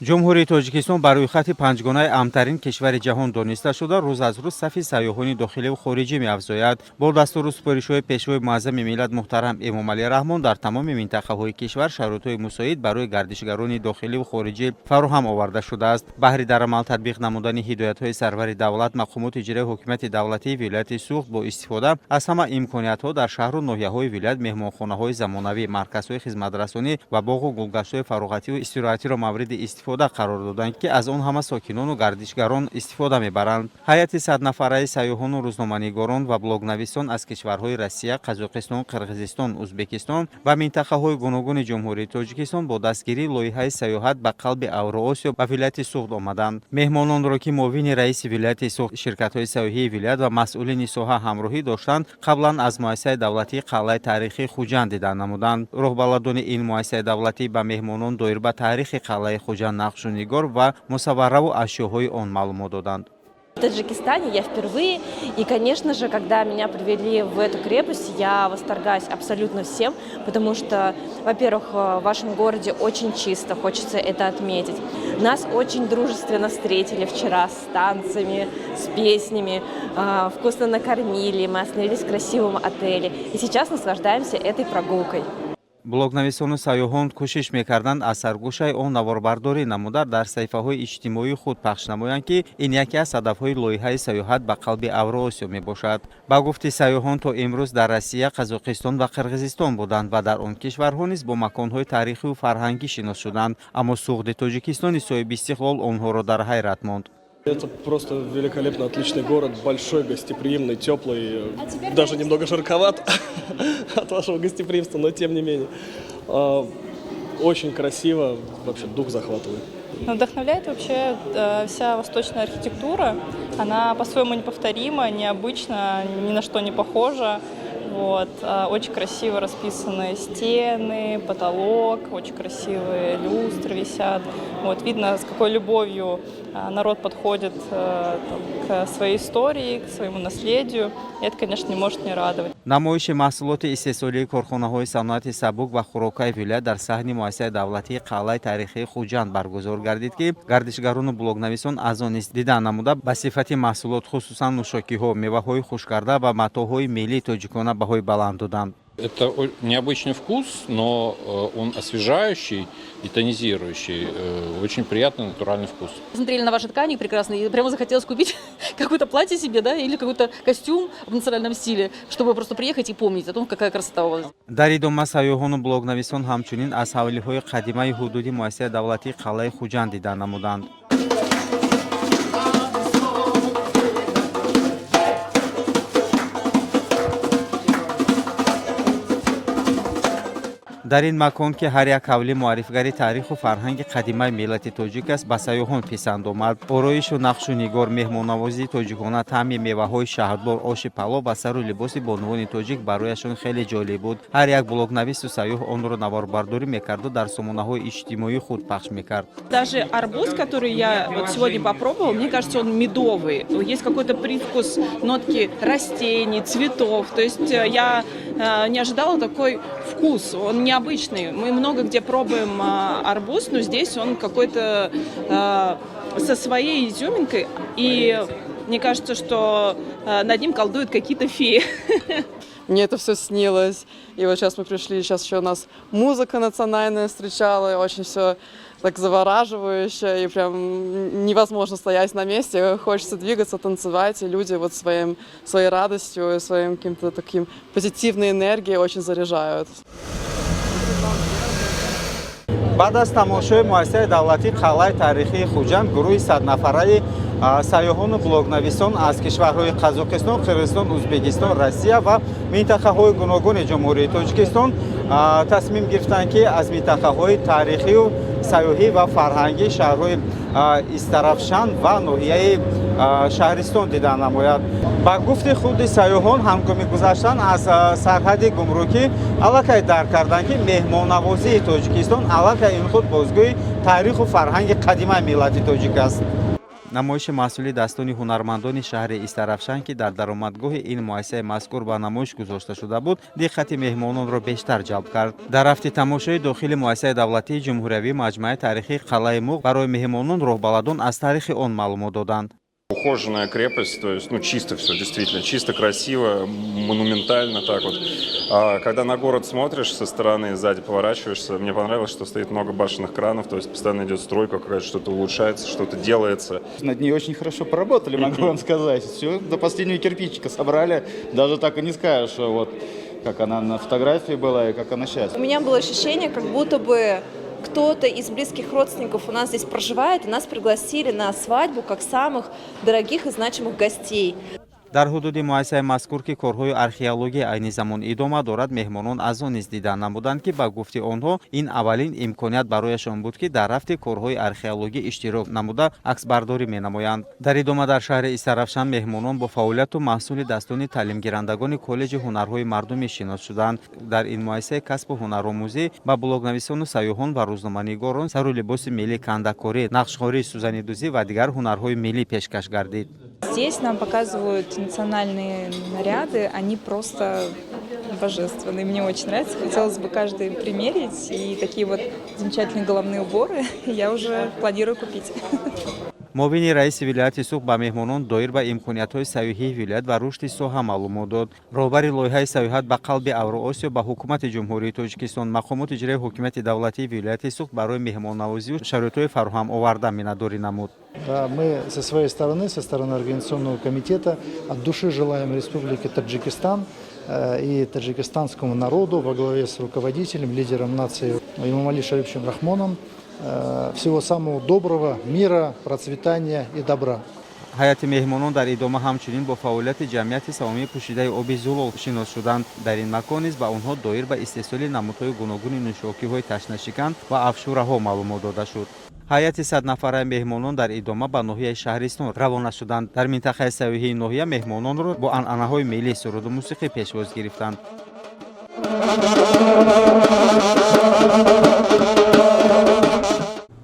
ҷумҳурии Тоҷикистон бар рӯи хати панҷгонаи амтарин кишвари ҷаҳон дониста шуда, рӯз аз рӯз сафи сайёҳони дохиливу хориҷӣ меафзояд. Бо дастуру супоришҳои пешвои муаззами миллат муҳтарам Эмомалӣ Раҳмон дар тамоми минтақаҳои кишвар шароитҳои мусоид барои гардишгарони дохиливу хориҷӣ фароҳам оварда шудааст. Баҳри дар амал татбиқ намудани ҳидоятҳои сарвари давлат, мақомоти иҷроии ҳокимияти давлатии вилояти Суғд бо истифода аз ҳама имкониятҳо дар шаҳру ноҳияҳои вилоят меҳмонхонаҳои замонавӣ, марказҳои хизматрасонӣ ва боғу гулгаштҳои фароғативу истироҳатиро мавриди истифода қарор доданд, ки аз он ҳама сокинону гардишгарон истифода мебаранд. ҳайати 100 нафараи сайёҳону рӯзноманигорон ва блогнависон аз кишварҳои Россия, Қазоқистон, Қирғизистон, Узбекистон ва минтақаҳои гуногуни Ҷумҳурии Тоҷикистон бо дастгирии лоиҳаи сайёҳат ба қалби Авроосиё ба вилояти Суғд омаданд. Меҳмононро, ки муовини раиси вилояти Суғд, ширкатҳои сайёҳии вилоят ва масъулини соҳа ҳамроҳӣ доштанд, қаблан аз муассисаи давлатии қалъаи таърихии Хуҷанд дидан намуданд. роҳбаладони ин муассисаи давлатӣ ба меҳмонон доир ба таърихи қалъаи Хуҷанд нақшу нигор ва мусаввараву ашёҳои он маълумот доданд. В Таджикистане я впервые, и, конечно же, когда меня привели в эту крепость, я восторгаюсь абсолютно всем, потому что, во-первых, в вашем городе очень чисто, хочется это отметить. Нас очень дружественно встретили вчера с танцами, с песнями, вкусно накормили, мы остановились в красивом отеле, и сейчас наслаждаемся этой прогулкой. блогнависону сайёҳон кӯшиш мекарданд аз саргӯшаи он наворбардорӣ намуда дар саҳифаҳои иҷтимоии худ пахш намоянд, ки ин яке аз ҳадафҳои лоиҳаи сайёҳат ба қалби Авроосиё мебошад. Ба гуфти сайёҳон, то имрӯз дар Россия, Қазоқистон ва Қирғизистон буданд ва дар он кишварҳо низ бо маконҳои таърихиву фарҳангӣ шинос шуданд, аммо Суғди Тоҷикистони соҳиби истиқлол онҳоро дар ҳайрат монд. Это просто великолепно, отличный город, большой, гостеприимный, теплый, даже немного жарковат от вашего гостеприимства, но тем не менее. Очень красиво, вообще дух захватывает. Вдохновляет вообще вся восточная архитектура. Она по-своему неповторима, необычна, ни на что не похожа. Вот. Очень красиво расписаны стены, потолок, очень красивые люстры висят. Вот. Видно, с какой любовью народ подходит к своей истории, к своему наследию. И это, конечно, не может не радовать. намоиши маҳсулоти истеҳсолии корхонаҳои саноати сабук ва хӯрокаи вилоят дар саҳни муассисаи давлатии қалъаи таърихии Хуҷанд баргузор гардид, ки гардишгарону блогнависон аз он низ дидан намуда ба сифати маҳсулот, хусусан нӯшокиҳо, меваҳои хушкарда ва матоъҳои миллии тоҷикона баҳои баланд доданд. Это необычный вкус, но он освежающий и тонизирующий. Очень приятный натуральный вкус. Смотрели на ваши ткани прекрасные, и прямо захотелось купить какое-то платье себе, да, или какой-то костюм в национальном стиле, чтобы просто приехать и помнить о том, какая красота у вас. дар идома сайёҳону блогнависон ҳамчунин аз ҳавлиҳои қадимаи ҳудуди муассисаи давлатии қалъаи Хуҷанд дидан намуданд. дар ин макон, ки ҳар як ҳавлӣ муаррифгари таъриху фарҳанги қадимаи миллати тоҷик аст, ба сайёҳон писанд омад. ороишу нақшу нигор, меҳмоннавозии тоҷикона, таъми меваҳои шаҳрбор, оши палов ва сару либоси бонувони тоҷик барояшон хеле ҷолиб буд. ҳар як блогнавису сайёҳ онро наворбардорӣ мекарду дар сомонаҳои иҷтимоии худ пахш мекард. Даже арбуз, который я вот сегодня попробовала, мне кажется, он медовый. Есть какой-то привкус, нотки растений, цветов. То есть я не ожидала такой вкус. Он необычный. Мы много где пробуем арбуз, но здесь он какой-то со своей изюминкой. И мне кажется, что над ним колдуют какие-то феи. Мне это все снилось. И вот сейчас мы пришли, сейчас еще у нас музыка национальная встречала, и очень все так завораживающе, и прям невозможно стоять на месте, хочется двигаться, танцевать, и люди вот своей радостью и своим каким-то таким позитивной энергией очень заряжают. баъд аз тамошои муассисаи давлатии қалъаи таърихии Хуҷанд, гурӯҳи 100 нафараи сайёҳону блогнависон аз кишварҳои Қазоқистон, Қирғизистон, Узбекистон, Россия ва минтақаҳои гуногуни Ҷумҳурии Тоҷикистон тасмим гирифтанд, ки аз минтақаҳои таърихию сайёҳӣ ва фарҳангӣ шаҳрҳои Истарафшан ва ноҳияи шаҳристон дидан намояд. ба гуфти худи сайёҳон, ҳангоми гузаштан аз сарҳади гумрукӣ аллакай дарк карданд, ки меҳмоннавозии Тоҷикистон аллакай ин худ бозгӯи таъриху фарҳанги қадимаи миллати тоҷик аст. намоиши масъули дастони ҳунармандони шаҳри Истарафшан ки дар даромадгоҳи ин муассисаи мазкур ба намоиш гузошта шуда буд, диққати меҳмононро бештар ҷалб кард. Дар ҳафти тамошои дохили муассисаи давлатии ҷумҳуриявӣ маҷмӯаи таърихии Қалаи Муғ барои меҳмонон роҳбаладон аз таърихи он маълумот доданд. Ухоженная крепость, то есть, чисто все, действительно, чисто, красиво, монументально так вот. А когда на город смотришь со стороны, сзади поворачиваешься, мне понравилось, что стоит много башенных кранов, то есть постоянно идет стройка какая-то, что-то улучшается, что-то делается. Над ней очень хорошо поработали, могу вам сказать. Все, до последнего кирпичика собрали, даже так и не скажешь, что вот как она на фотографии была и как она сейчас. У меня было ощущение, как будто бы кто-то из близких родственников у нас здесь проживает, и нас пригласили на свадьбу как самых дорогих и значимых гостей. дар ҳудуди муассисаи мазкур ки корҳои археологияи айни замон идома дорад, меҳмонон аз он низ дидан намуданд ки ба гуфти онҳо ин аввалин имконият барояшон буд ки дар рафти корҳои археологӣ иштирок намуда аксбардорӣ менамоянд. дар идома дар шаҳри Истарафшан меҳмонон бо фаъолияту маҳсули дастони таълимгирандагони коллеҷи ҳунарҳои мардумӣ шинос шуданд. дар ин муассисаи касбу ҳунаромӯзӣ ба блогнависону сайёҳон ва рӯзноманигорон сару либоси миллӣ кандакорӣ, нақшхорӣ, сӯзанидӯзӣ ва дигар ҳунарҳои миллӣ пешкаш гардид. Здесь нам показывают национальные наряды, они просто божественные. Мне очень нравится, хотелось бы каждый примерить. И такие вот замечательные головные уборы я уже планирую купить. муовини раиси вилояти суғ ба меҳмонон доир ба имкониятҳои сайёҳии вилоят ва рушди соҳа маълумот дод. роҳбари лоиҳаи сайёҳат ба қалби Авроосиё ба ҳукумати ҷумҳурии Тоҷикистон, мақомоти иҷроии ҳокимияти давлатии вилояти суғ барои меҳмоннавозию шароитҳои фароҳам оварда миннатдорӣ намуд. Да, мы со своей стороны, со стороны Организационного комитета от души желаем Республике Таджикистан и таджикистанскому народу во главе с руководителем, лидером нации Эмомали Шариповичем Рахмоном всего самого доброго, мира, процветания и добра. ҳайати меҳмонон дар идома ҳамчунин бо фаъолияти ҷамъияти савомии пӯшидаи оби Зулол шинос шуданд. дар ин макон низ ба онҳо доир ба истеҳсоли намудҳои гуногуни нӯшокиҳои ташнашикан ва афшураҳо маълумот дода шуд. ҳайати 100 нафараи меҳмонон дар идома ба ноҳияи Шаҳристон равона шуданд. дар минтақаи сайёҳии ноҳия меҳмононро бо анъанаҳои миллӣ суруду мусиқӣ пешвоз гирифтанд.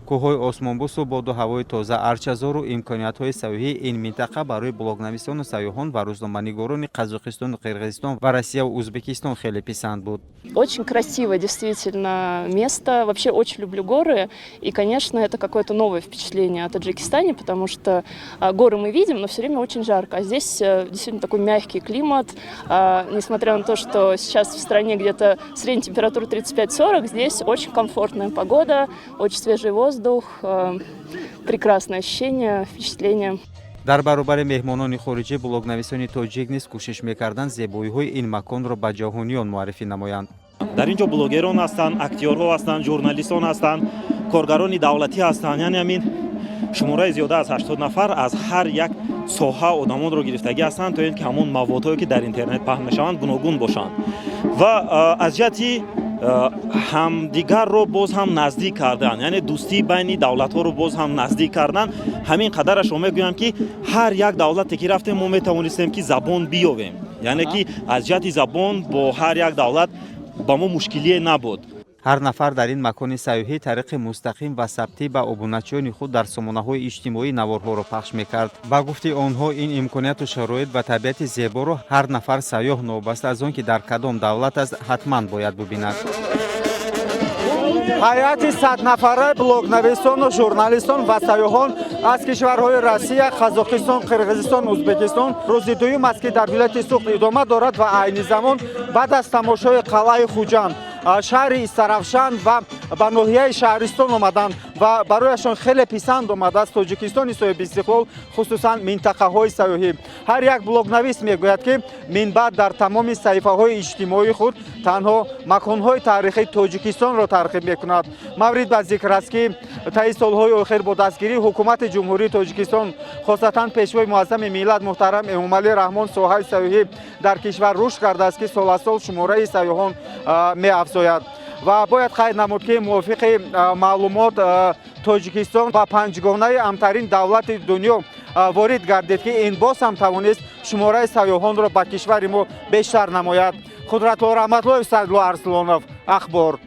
кӯҳҳои осмонбусу боду ҳавои тоза, арчазору имкониятҳои сайёҳии ин минтақа барои блогнависону сайёҳон ва рӯзноманигорони Қазоқистону Қирғизистон ва Россияу Узбекистон хеле писанд буд. Очень красивое действительно место. Вообще очень люблю горы. И, конечно, это какое-то новое впечатление о Таджикистане, потому что горы мы видим, но все время очень жарко. А здесь действительно такой мягкий климат. Несмотря на то, что сейчас в стране где-то средняя температура 35-40, здесь очень комфортная погода, очень свежий воздух, прекрасное ощущение, впечатление. дар баробари меҳмонони хориҷӣ блогнависони тоҷик низ кӯшиш мекарданд зебоиҳои ин маконро ба ҷаҳониён муаррифӣ намоянд. дар инҷо блогерон ҳастанд, актёрҳо ҳастанд, журналистон ҳастанд, коргарони давлатӣ ҳастанд. яъне ҳамин шумораи зиёда аз 80 нафар аз ҳар як соҳа одамонро гирифтагӣ ҳастанд, то ин ки ҳамон маводҳое ки дар интернет паҳн мешаванд гуногун бошанд ва аз ҷиҳати ҳамдигарро боз ҳам наздик кардан, яъне дӯстии байни давлатҳоро боз ҳам наздик кардан. ҳамин қадарашро мегӯям ки ҳар як давлате ки рафтем мо метавонистем ки забон биёвем, яъне ки аз ҷиҳати забон бо ҳар як давлат ба мо мушкилие набуд. ҳар нафар дар ин макони сайёҳӣ тариқи мустақим ва сабтӣ ба обуначиёни худ дар сомонаҳои иҷтимоӣ наворҳоро пахш мекард. ба гуфти онҳо ин имконияту шароит ва табиати зеборо ҳар нафар сайёҳ новобаста аз он ки дар кадом давлат аст ҳатман бояд бубинад. ҳайати 100 нафараи блогнависону журналистон ва сайёҳон аз кишварҳои Россия, Қазоқистон, Қирғизистон, Узбекистон рӯзи дуюм аст ки дар вилояти суғ идома дорад ва айни замон баъд аз тамошои қалаи Хуҷанд шаҳри Истарафшан ва ба ноҳияи Шаҳристон омаданд ва барояшон хеле писанд омадааст Тоҷикистони соҳиби истиқлол, хусусан минтақаҳои сайёҳӣ. ҳар як блогнавис мегӯяд ки минбаъд дар тамоми саҳифаҳои иҷтимоии худ танҳо маконҳои таърихии Тоҷикистонро тарғиб мекунад. маврид ба зикр аст ки таи солҳои охир бо дастгирии ҳукумати ҷумҳурии Тоҷикистон, хосатан пешвои муаззами миллат муҳтарам Эмомали Раҳмон, соҳаи сайёҳӣ дар кишвар рушд кардааст ки соласол шумораи сайёҳон меафзояд. ва бояд қайд намуд ки мувофиқи маълумот Тоҷикистон ба панҷгонаи амтарин давлати дунё ворид гардид ки ин боз ҳам тавонист шумораи сайёҳонро ба кишвари мо бештар намояд. Қудратло Раҳматлоев, Садло Арслонов, Ахбор.